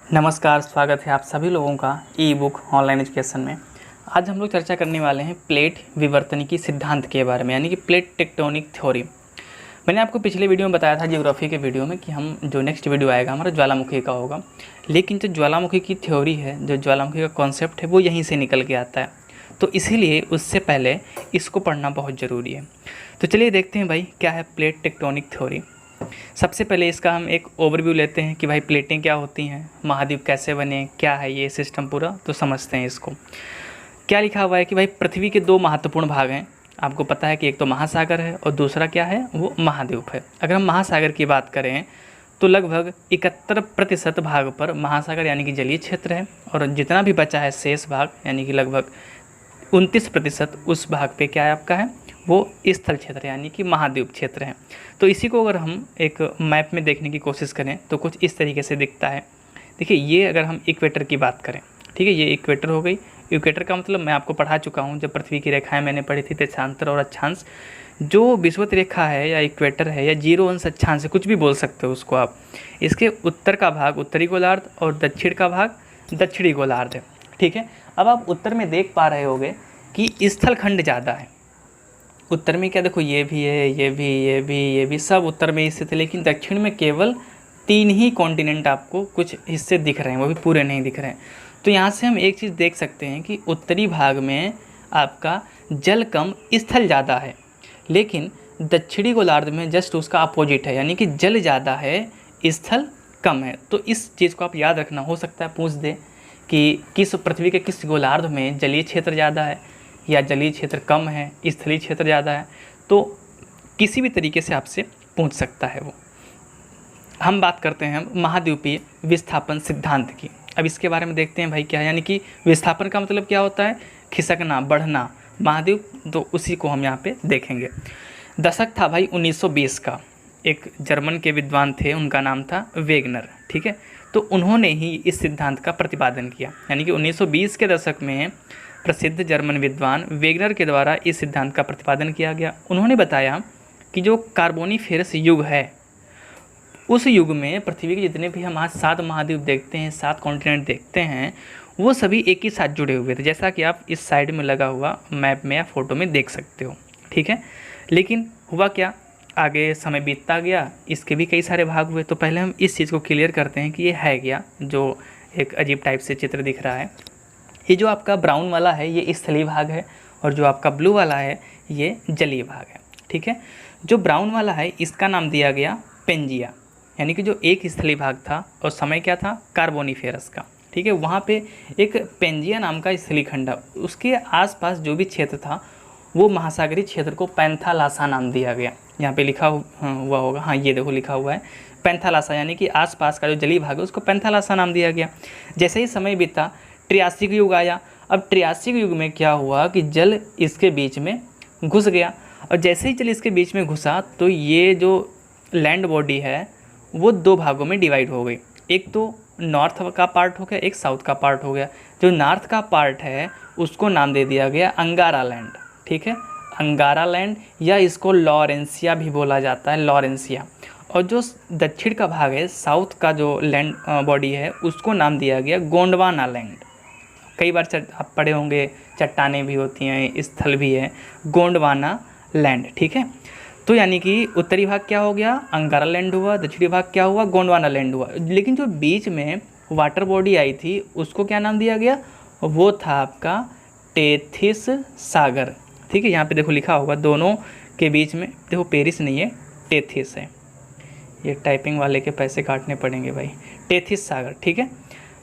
नमस्कार, स्वागत है आप सभी लोगों का ई बुक ऑनलाइन एजुकेशन में। आज हम लोग चर्चा करने वाले हैं प्लेट विवर्तनिकी सिद्धांत के बारे में, यानी कि प्लेट टेक्टोनिक थ्योरी। मैंने आपको पिछले वीडियो में बताया था, ज्योग्राफी के वीडियो में, कि हम जो नेक्स्ट वीडियो आएगा हमारा ज्वालामुखी का होगा। लेकिन जो ज्वालामुखी की थ्योरी है, जो ज्वालामुखी का कॉन्सेप्ट है, वो यहीं से निकल के आता है। तो इसीलिए उससे पहले इसको पढ़ना बहुत ज़रूरी है। तो चलिए देखते हैं भाई क्या है प्लेट टेक्टोनिक थ्योरी। सबसे पहले इसका हम एक ओवरव्यू लेते हैं कि भाई प्लेटें क्या होती हैं, महाद्वीप कैसे बने, क्या है ये सिस्टम पूरा, तो समझते हैं इसको। क्या लिखा हुआ है कि भाई पृथ्वी के दो महत्वपूर्ण भाग हैं। आपको पता है कि एक तो महासागर है और दूसरा क्या है, वो महाद्वीप है। अगर हम महासागर की बात करें तो लगभग 71% भाग पर महासागर यानी कि जलीय क्षेत्र है, और जितना भी बचा है शेष भाग यानी कि लगभग 29% उस भाग पे क्या है आपका है, वो स्थल क्षेत्र यानी कि महाद्वीप क्षेत्र है। तो इसी को अगर हम एक मैप में देखने की कोशिश करें तो कुछ इस तरीके से दिखता है। देखिए, ये अगर हम इक्वेटर की बात करें, ठीक है, ये इक्वेटर हो गई। इक्वेटर का मतलब मैं आपको पढ़ा चुका हूँ, जब पृथ्वी की रेखाएं मैंने पढ़ी थी, देशांतर और अक्षांश। जो विषुवत रेखा है या इक्वेटर है या 0 अंश अक्षांश, कुछ भी बोल सकते हो उसको आप। इसके उत्तर का भाग उत्तरी गोलार्ध और दक्षिण का भाग दक्षिणी गोलार्ध है, ठीक है। अब आप उत्तर में देख पा रहे होगे कि स्थल खंड ज़्यादा है। उत्तर में क्या, देखो ये भी है, ये भी सब उत्तर में स्थित है। लेकिन दक्षिण में केवल 3 ही कॉन्टिनेंट आपको कुछ हिस्से दिख रहे हैं, वो भी पूरे नहीं दिख रहे हैं। तो यहाँ से हम एक चीज़ देख सकते हैं कि उत्तरी भाग में आपका जल कम, स्थल ज़्यादा है। लेकिन दक्षिणी गोलार्ध में जस्ट उसका अपोजिट है, यानी कि जल ज़्यादा है, स्थल कम है। तो इस चीज़ को आप याद रखना। हो सकता है पूछ दे कि किस पृथ्वी के किस गोलार्ध में जलीय क्षेत्र ज़्यादा है या जलीय क्षेत्र कम है, स्थलीय क्षेत्र ज़्यादा है। तो किसी भी तरीके से आपसे पूछ सकता है वो। हम बात करते हैं महाद्वीपीय विस्थापन सिद्धांत की। अब इसके बारे में देखते हैं भाई क्या है, यानी कि विस्थापन का मतलब क्या होता है, खिसकना, बढ़ना, महाद्वीप। तो उसी को हम यहाँ पे देखेंगे। दशक था भाई 1920 का। एक जर्मन के विद्वान थे, उनका नाम था वेगनर, ठीक है। तो उन्होंने ही इस सिद्धांत का प्रतिपादन किया, यानी कि 1920 के दशक में प्रसिद्ध जर्मन विद्वान वेगनर के द्वारा इस सिद्धांत का प्रतिपादन किया गया। उन्होंने बताया कि जो कार्बोनिफेरस युग है, उस युग में पृथ्वी के जितने भी हम आज 7 महाद्वीप देखते हैं, 7 कॉन्टिनेंट देखते हैं, वो सभी एक ही साथ जुड़े हुए थे, जैसा कि आप इस साइड में लगा हुआ मैप में या फोटो में देख सकते हो, ठीक है। लेकिन हुआ क्या, आगे समय बीतता गया, इसके भी कई सारे भाग हुए। तो पहले हम इस चीज़ को क्लियर करते हैं कि ये है क्या, जो एक अजीब टाइप से चित्र दिख रहा है। ये जो आपका ब्राउन वाला है ये स्थलीय भाग है, और जो आपका ब्लू वाला है ये जलीय भाग है, ठीक है। जो ब्राउन वाला है इसका नाम दिया गया पेंजिया, यानी कि जो एक स्थलीय भाग था और समय क्या था, कार्बोनिफेरस का, ठीक है। वहाँ पे एक पेंजिया नाम का स्थलीय खंड, उसके आसपास जो भी क्षेत्र था वो महासागरीय क्षेत्र को पैंथालासा नाम दिया गया। यहाँ पे लिखा हुआ होगा, हाँ ये देखो लिखा हुआ है पैंथालासा, यानी कि आसपास का जो जलीय भाग है उसको पैंथालासा नाम दिया गया। जैसे ही समय बीता, त्रियासिक युग आया। अब त्रियासिक युग में क्या हुआ कि जल इसके बीच में घुस गया, और जैसे ही जल इसके बीच में घुसा तो ये जो लैंड बॉडी है वो 2 भागों में डिवाइड हो गई। एक तो नॉर्थ का पार्ट हो गया, एक साउथ का पार्ट हो गया। जो नॉर्थ का पार्ट है उसको नाम दे दिया गया अंगारा लैंड, ठीक है, अंगारा लैंड, या इसको लॉरेंसिया भी बोला जाता है, लॉरेंसिया। और जो दक्षिण का भाग है, साउथ का जो लैंड बॉडी है, उसको नाम दिया गया गोंडवाना लैंड। कई बार आप पढ़े होंगे, चट्टानें भी होती हैं, स्थल भी है, गोंडवाना लैंड, ठीक है। तो यानी कि उत्तरी भाग क्या हो गया, अंगारा लैंड हुआ, दक्षिणी भाग क्या हुआ, गोंडवाना लैंड हुआ। लेकिन जो बीच में वाटर बॉडी आई थी उसको क्या नाम दिया गया, वो था आपका टेथिस सागर, ठीक है। यहाँ पे देखो लिखा होगा, दोनों के बीच में देखो पेरिस नहीं है, टेथिस है। ये टाइपिंग वाले के पैसे काटने पड़ेंगे भाई, टेथिस सागर, ठीक है।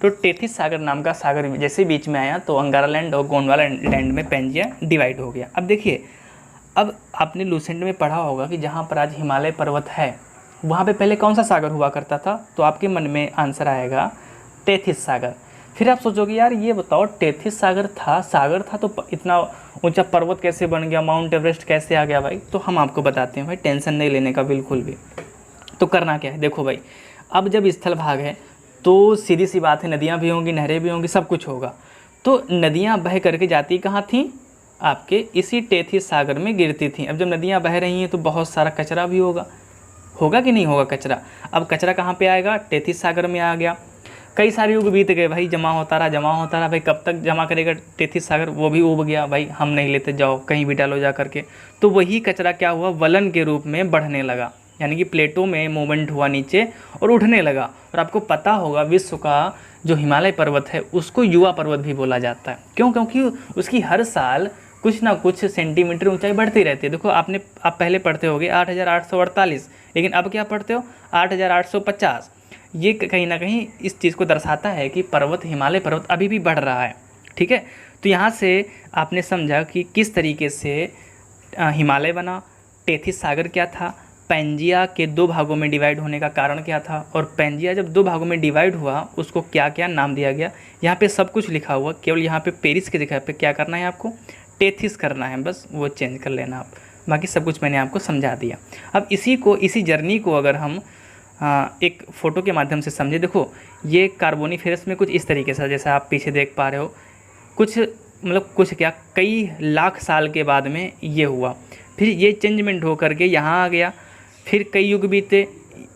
तो टेथिस सागर नाम का सागर जैसे बीच में आया तो अंगारा लैंड और गोंडवाना लैंड में पेंजिया डिवाइड हो गया। अब देखिए, अब आपने लूसेंट में पढ़ा होगा कि जहाँ पर आज हिमालय पर्वत है वहाँ पे पहले कौन सा सागर हुआ करता था, तो आपके मन में आंसर आएगा टेथिस सागर। फिर आप सोचोगे यार ये बताओ, टेथिस सागर था तो इतना ऊंचा पर्वत कैसे बन गया, माउंट एवरेस्ट कैसे आ गया भाई। तो हम आपको बताते हैं भाई, टेंशन नहीं लेने का बिल्कुल भी। तो करना क्या है, देखो भाई, अब जब स्थल भाग है तो सीधी सी बात है, नदियाँ भी होंगी, नहरें भी होंगी, सब कुछ होगा। तो नदियाँ बह करके जाती कहाँ थी, आपके इसी टेथिस सागर में गिरती थी। अब जब नदियाँ बह रही हैं तो बहुत सारा कचरा भी होगा कि नहीं होगा कचरा। अब कचरा कहाँ पे आएगा, टेथिस सागर में आ गया। कई सारे युग बीत गए भाई, जमा होता रहा भाई, कब तक जमा करेगा टेथिस सागर, वो भी उब गया भाई, हम नहीं लेते, जाओ कहीं भी डालो जा करके। तो वही कचरा क्या हुआ, वलन के रूप में बढ़ने लगा, यानी कि प्लेटों में मूवमेंट हुआ नीचे और उठने लगा। और आपको पता होगा विश्व का जो हिमालय पर्वत है उसको युवा पर्वत भी बोला जाता है। क्यों? क्योंकि उसकी हर साल कुछ ना कुछ सेंटीमीटर ऊंचाई बढ़ती रहती है। देखो आप पहले पढ़ते होगे 8,848, लेकिन अब क्या पढ़ते हो 8,850। ये कहीं ना कहीं इस चीज़ को दर्शाता है कि हिमालय पर्वत अभी भी बढ़ रहा है। ठीक है, तो यहाँ से आपने समझा कि किस तरीके से हिमालय बना, टेथिस सागर क्या था, पैंजिया के 2 भागों में डिवाइड होने का कारण क्या था, और पैंजिया जब 2 भागों में डिवाइड हुआ उसको क्या क्या नाम दिया गया। यहाँ पे सब कुछ लिखा हुआ, केवल यहाँ पे पेरिस की जगह पे क्या करना है आपको, टेथिस करना है, बस वो चेंज कर लेना आप, बाकी सब कुछ मैंने आपको समझा दिया। अब इसी जर्नी को अगर हम एक फ़ोटो के माध्यम से समझे, देखो ये कार्बोनिफेरस में कुछ इस तरीके से, जैसा आप पीछे देख पा रहे हो, कुछ क्या कई लाख साल के बाद में ये हुआ, फिर ये चेंजमेंट हो करके यहाँ आ गया, फिर कई युग बीते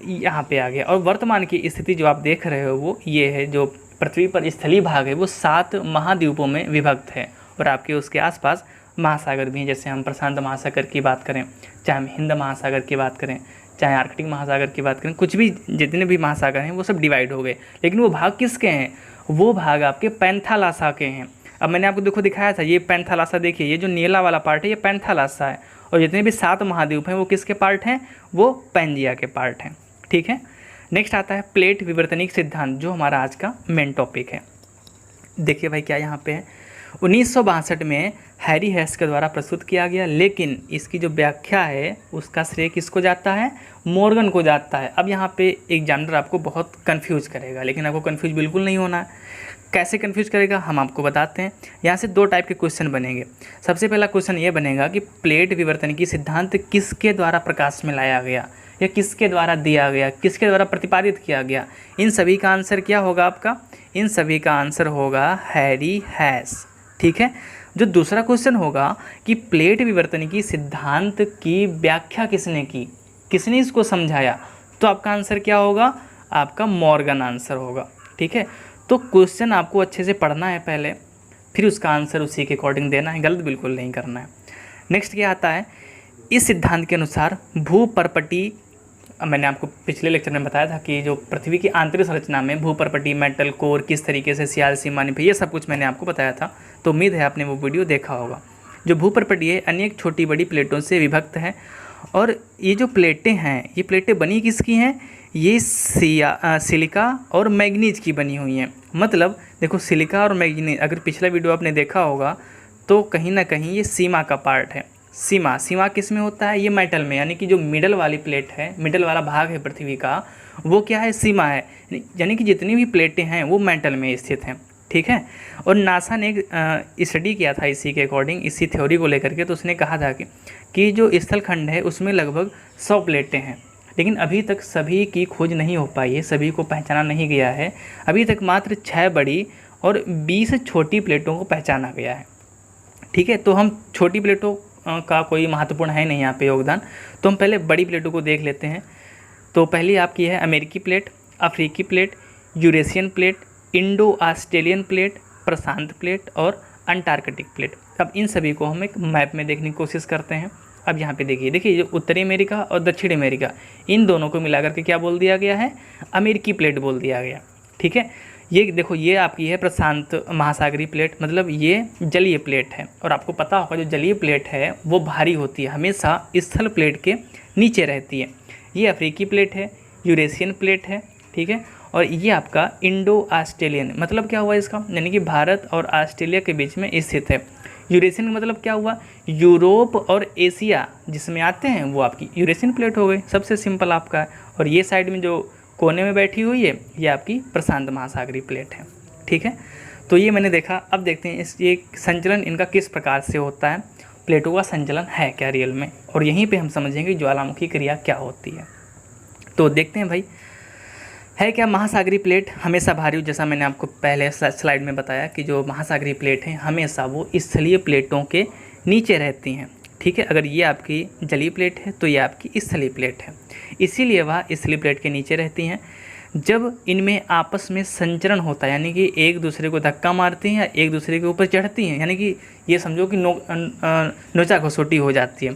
यहाँ पे आ गया, और वर्तमान की स्थिति जो आप देख रहे हो वो ये है, जो पृथ्वी पर स्थलीय भाग है वो 7 महाद्वीपों में विभक्त है, और आपके उसके आसपास महासागर भी हैं। जैसे हम प्रशांत महासागर की बात करें, चाहे हम हिंद महासागर की बात करें, चाहे आर्कटिक महासागर की बात करें, कुछ भी जितने भी महासागर हैं वो सब डिवाइड हो गए। लेकिन वो भाग किसके हैं, वो भाग आपके पैंथालासा के हैं। अब मैंने आपको देखो दिखाया था, ये पैंथालासा देखिए, ये जो नीला वाला पार्ट है ये पैंथालासा है, और जितने भी 7 महाद्वीप हैं वो किसके पार्ट हैं, वो पैंजिया के पार्ट हैं। ठीक है, नेक्स्ट आता है प्लेट विवर्तनिक सिद्धांत, जो हमारा आज का मेन टॉपिक है। देखिए भाई क्या यहाँ पे है, 1962 में हैरी हेस के द्वारा प्रस्तुत किया गया, लेकिन इसकी जो व्याख्या है उसका श्रेय किसको जाता है, मॉर्गन को जाता है। अब यहाँ पे एग्जामिनर आपको बहुत कंफ्यूज करेगा, लेकिन आपको कंफ्यूज बिल्कुल नहीं होना है। कैसे कंफ्यूज करेगा हम आपको बताते हैं। यहाँ से 2 टाइप के क्वेश्चन बनेंगे। सबसे पहला क्वेश्चन ये बनेगा कि प्लेट विवर्तनिकी सिद्धांत किसके द्वारा प्रकाश में लाया गया, या किसके द्वारा दिया गया, किसके द्वारा प्रतिपादित किया गया। इन सभी का आंसर क्या होगा आपका, इन सभी का आंसर होगा हैरी हेस। ठीक है, जो दूसरा क्वेश्चन होगा कि प्लेट विवर्तनिकी सिद्धांत की व्याख्या किसने की, किसने इसको समझाया, तो आपका आंसर क्या होगा, आपका मॉर्गन आंसर होगा। ठीक है, तो क्वेश्चन आपको अच्छे से पढ़ना है पहले, फिर उसका आंसर उसी के अकॉर्डिंग देना है, गलत बिल्कुल नहीं करना है। नेक्स्ट क्या आता है, इस सिद्धांत के अनुसार भूपर्पटी, मैंने आपको पिछले लेक्चर में बताया था कि जो पृथ्वी की आंतरिक संरचना में भूपर्पटी, मेटल कोर, किस तरीके से सियाल सीमा निभे, ये सब कुछ मैंने आपको बताया था, तो उम्मीद है आपने वो वीडियो देखा होगा। जो भूपर्पटी है अनेक छोटी बड़ी प्लेटों से विभक्त है, और ये जो प्लेटें हैं ये प्लेटें बनी किसकी हैं, ये सिलिका और मैग्नीज की बनी हुई हैं। मतलब देखो सिलिका और मैग्नीज, अगर पिछला वीडियो आपने देखा होगा तो कहीं ना कहीं ये सीमा का पार्ट है। सीमा किस में होता है, ये मेटल में, यानी कि जो मिडल वाली प्लेट है, मिडल वाला भाग है पृथ्वी का, वो क्या है, सीमा है, यानी कि जितनी भी प्लेटें हैं वो मेटल में स्थित हैं। ठीक है, और नासा ने स्टडी किया था इसी के अकॉर्डिंग, इसी थ्योरी को लेकर के, तो उसने कहा था कि जो स्थलखंड है उसमें लगभग 100 प्लेटें हैं, लेकिन अभी तक सभी की खोज नहीं हो पाई है, सभी को पहचाना नहीं गया है। अभी तक मात्र 6 बड़ी और 20 छोटी प्लेटों को पहचाना गया है। ठीक है, तो हम छोटी प्लेटों का कोई महत्वपूर्ण है नहीं यहाँ पे योगदान, तो हम पहले बड़ी प्लेटों को देख लेते हैं। तो पहली आपकी है अमेरिकी प्लेट, अफ्रीकी plate, Eurasian plate, Indo Australian plate, प्रशांत प्लेट और अंटार्कटिक प्लेट। अब इन सभी को हम एक मैप में देखने की कोशिश करते हैं। अब यहाँ पे देखिए जो उत्तरी अमेरिका और दक्षिण अमेरिका, इन दोनों को मिलाकर के क्या बोल दिया गया है, अमेरिकी प्लेट बोल दिया गया। ठीक है, ये देखो ये आपकी है प्रशांत महासागरीय प्लेट, मतलब ये जलीय प्लेट है, और आपको पता होगा जो जलीय प्लेट है वो भारी होती है, हमेशा स्थल प्लेट के नीचे रहती है। ये अफ्रीकी प्लेट है, यूरेशियन प्लेट है। ठीक है, और ये आपका इंडो ऑस्ट्रेलियन, मतलब क्या हुआ इसका, यानी कि भारत और ऑस्ट्रेलिया के बीच में स्थित है। यूरेशियन मतलब क्या हुआ, यूरोप और एशिया जिसमें आते हैं वो आपकी यूरेशियन प्लेट हो गई, सबसे सिंपल आपका है। और ये साइड में जो कोने में बैठी हुई है ये आपकी प्रशांत महासागरीय प्लेट है। ठीक है, तो ये मैंने देखा। अब देखते हैं ये संचलन इनका किस प्रकार से होता है, प्लेटों का संचलन है क्या रियल में, और यहीं पे हम समझेंगे ज्वालामुखी क्रिया क्या होती है। तो देखते हैं भाई है क्या महासागरीय प्लेट हमेशा भारी, जैसा मैंने आपको पहले स्लाइड में बताया कि जो महासागरीय प्लेट हैं हमेशा वो स्थलीय प्लेटों के नीचे रहती हैं। ठीक है, अगर ये आपकी जलीय प्लेट है तो ये आपकी स्थलीय प्लेट है, इसीलिए वह स्थलीय प्लेट के नीचे रहती हैं। जब इनमें आपस में संचरण होता है, यानी कि एक दूसरे को धक्का मारती हैं या एक दूसरे के ऊपर चढ़ती हैं, यानी कि ये समझो कि नोचा घसोटी हो जाती है,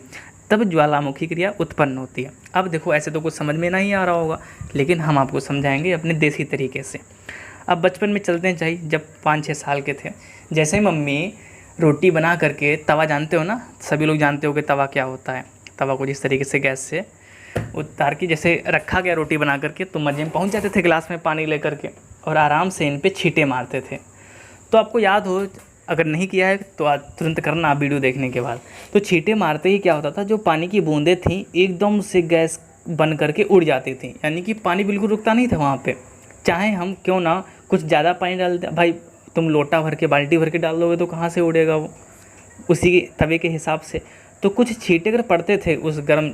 तब ज्वालामुखी क्रिया उत्पन्न होती है। अब देखो ऐसे तो कुछ समझ में नहीं आ रहा होगा, लेकिन हम आपको समझाएंगे अपने देसी तरीके से। अब बचपन में चलते हैं चाहिए, जब 5-6 साल के थे, जैसे ही मम्मी रोटी बना करके, तवा जानते हो ना, सभी लोग जानते हो कि तवा क्या होता है। तवा को जिस तरीके से गैस से उतार के जैसे रखा गया रोटी बना करके, तो मजे में पहुंच जाते थे गिलास में पानी लेकर के और आराम से इन पे छींटे मारते थे। तो आपको याद हो, अगर नहीं किया है तो आज तुरंत करना आप वीडियो देखने के बाद। तो छींटे मारते ही क्या होता था, जो पानी की बूंदें थी एकदम से गैस बन करके उड़ जाती थी, यानी कि पानी बिल्कुल रुकता नहीं था वहाँ पे। चाहे हम क्यों ना कुछ ज़्यादा पानी डाल दें, भाई तुम लोटा भर के, बाल्टी भर के डाल दोगे तो कहाँ से उड़ेगा वो, उसी तवे के हिसाब से। तो कुछ छींटे अगर पड़ते थे उस गर्म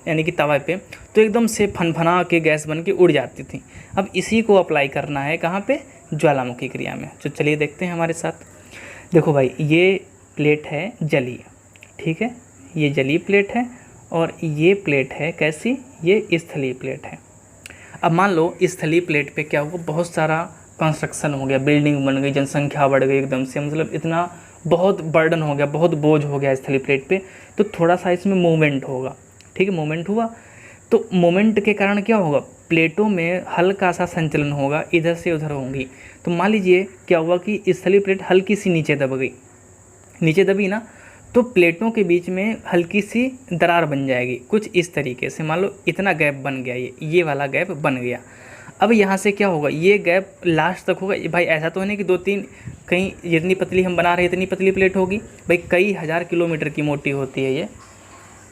यानी कि तवा पे, तो एकदम से फनफना के गैस बन के उड़ जाती थी। अब इसी को अप्लाई करना है कहाँ पे, ज्वालामुखी क्रिया में। तो चलिए देखते हैं हमारे साथ। देखो भाई, ये प्लेट है जलीय, ठीक है, ये जलीय प्लेट है, और ये प्लेट है कैसी, ये स्थलीय प्लेट है। अब मान लो स्थलीय प्लेट पे क्या हुआ, बहुत सारा कंस्ट्रक्शन हो गया, बिल्डिंग बन गई, जनसंख्या बढ़ गई एकदम से, मतलब इतना बहुत बर्डन हो गया, बहुत बोझ हो गया स्थलीय प्लेट पे। तो थोड़ा सा इसमें मूवमेंट होगा, ठीक है, मूवमेंट हुआ, तो मूवमेंट के कारण क्या होगा, प्लेटों में हल्का सा संचलन होगा, इधर से उधर होंगी। तो मान लीजिए क्या हुआ कि स्थलीय प्लेट हल्की सी नीचे दब गई, नीचे दबी ना, तो प्लेटों के बीच में हल्की सी दरार बन जाएगी, कुछ इस तरीके से। मान लो इतना गैप बन गया, ये वाला गैप बन गया। अब यहाँ से क्या होगा, ये गैप लास्ट तक होगा। भाई ऐसा तो है नहीं कि 2-3 कहीं जितनी पतली हम बना रहे हैं इतनी पतली प्लेट होगी, भाई कई हज़ार किलोमीटर की मोटी होती है ये।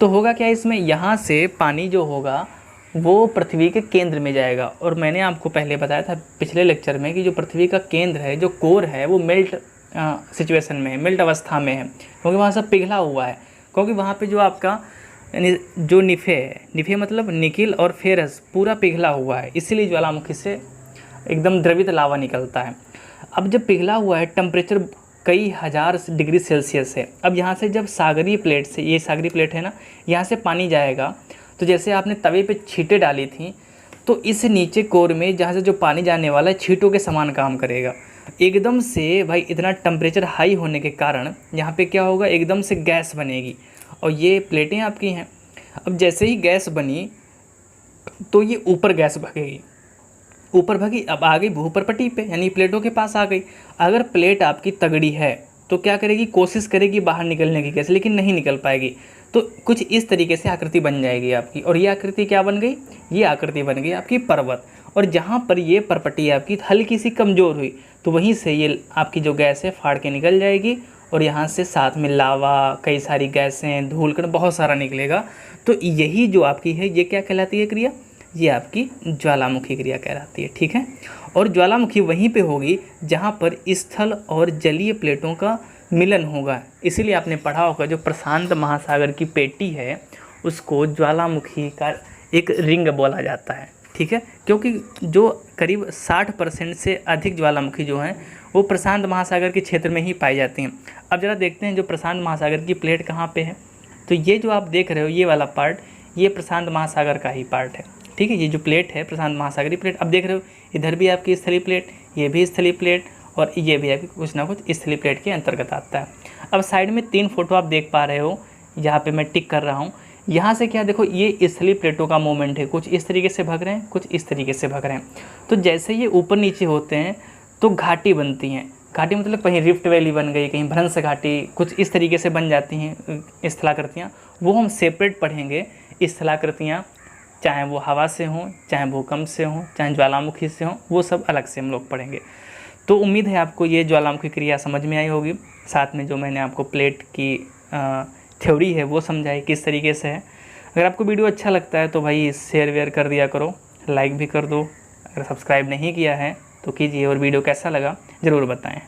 तो होगा क्या इसमें, यहाँ से पानी जो होगा वो पृथ्वी के केंद्र में जाएगा। और मैंने आपको पहले बताया था पिछले लेक्चर में कि जो पृथ्वी का केंद्र है, जो कोर है, वो मेल्ट सिचुएशन में है, मेल्ट अवस्था में है, क्योंकि वहाँ सब पिघला हुआ है। क्योंकि वहाँ पे जो आपका यानी जो निफे है, निफे मतलब निकिल और फेरस पूरा पिघला हुआ है, इसीलिए ज्वालामुखी से एकदम द्रवित लावा निकलता है। अब जब पिघला हुआ है, टेम्परेचर कई हज़ार डिग्री सेल्सियस है। अब यहाँ से जब सागरीय प्लेट से, ये सागरीय प्लेट है ना, यहाँ से पानी जाएगा, तो जैसे आपने तवे पे छींटे डाली थी, तो इस नीचे कोर में जहाँ से जो पानी जाने वाला है, छींटों के समान काम करेगा। एकदम से भाई इतना टेम्परेचर हाई होने के कारण यहाँ पे क्या होगा, एकदम से गैस बनेगी, और ये प्लेटें आपकी हैं। अब जैसे ही गैस बनी तो ये ऊपर गैस भगेगी, ऊपर भगी, अब आ गई भूपरपटी पे, यानी प्लेटों के पास आ गई। अगर प्लेट आपकी तगड़ी है तो क्या करेगी, कोशिश करेगी बाहर निकलने की गैस, लेकिन नहीं निकल पाएगी। तो कुछ इस तरीके से आकृति बन जाएगी आपकी। और ये आकृति क्या बन गई, ये आकृति बन गई आपकी पर्वत। और जहाँ पर ये परपटी आपकी हल्की सी कमज़ोर हुई, तो वहीं से ये आपकी जो गैस है फाड़ के निकल जाएगी, और यहाँ से साथ में लावा, कई सारी गैसें, धूल कण बहुत सारा निकलेगा। तो यही जो आपकी है, ये क्या कहलाती है क्रिया, ये आपकी ज्वालामुखी क्रिया कहलाती है, ठीक है। और ज्वालामुखी वहीं पे होगी जहाँ पर स्थल और जलीय प्लेटों का मिलन होगा। इसीलिए आपने पढ़ा होगा जो प्रशांत महासागर की पेटी है, उसको ज्वालामुखी का एक रिंग बोला जाता है, ठीक है, क्योंकि जो करीब 60% से अधिक ज्वालामुखी जो हैं वो प्रशांत महासागर के क्षेत्र में ही पाई जाती हैं। अब ज़रा देखते हैं जो प्रशांत महासागर की प्लेट कहाँ पे है। तो ये जो आप देख रहे हो ये वाला पार्ट, ये प्रशांत महासागर का ही पार्ट है, ठीक है। ये जो प्लेट है प्रशांत महासागरीय प्लेट, अब देख रहे हो इधर भी आपकी स्थलीय प्लेट, ये भी स्थलीय प्लेट, और ये भी आपकी कुछ ना कुछ स्थलीय प्लेट के अंतर्गत आता है। अब साइड में 3 फोटो आप देख पा रहे हो, यहाँ पे मैं टिक कर रहा हूँ। यहाँ से क्या देखो, ये स्थलीय प्लेटों का मूवमेंट है, कुछ इस तरीके से भग रहे हैं, कुछ इस तरीके से भग रहे हैं। तो जैसे ये ऊपर नीचे होते हैं तो घाटी बनती हैं। घाटी मतलब कहीं रिफ्ट वैली बन गई, कहीं भ्रंश घाटी, कुछ इस तरीके से बन जाती हैं स्थलाकृतियाँ। वो हम सेपरेट पढ़ेंगे स्थलाकृतियाँ, चाहे वो हवा से हों, चाहे भूकंप से हों, चाहे ज्वालामुखी से हों, वो सब अलग से हम लोग पढ़ेंगे। तो उम्मीद है आपको ये ज्वालामुखी क्रिया समझ में आई होगी, साथ में जो मैंने आपको प्लेट की थ्योरी है वो समझाई किस तरीके से है। अगर आपको वीडियो अच्छा लगता है तो भाई शेयर वेयर कर दिया करो, लाइक भी कर दो। अगर सब्सक्राइब नहीं किया है तो कीजिए, और वीडियो कैसा लगा ज़रूर बताएं।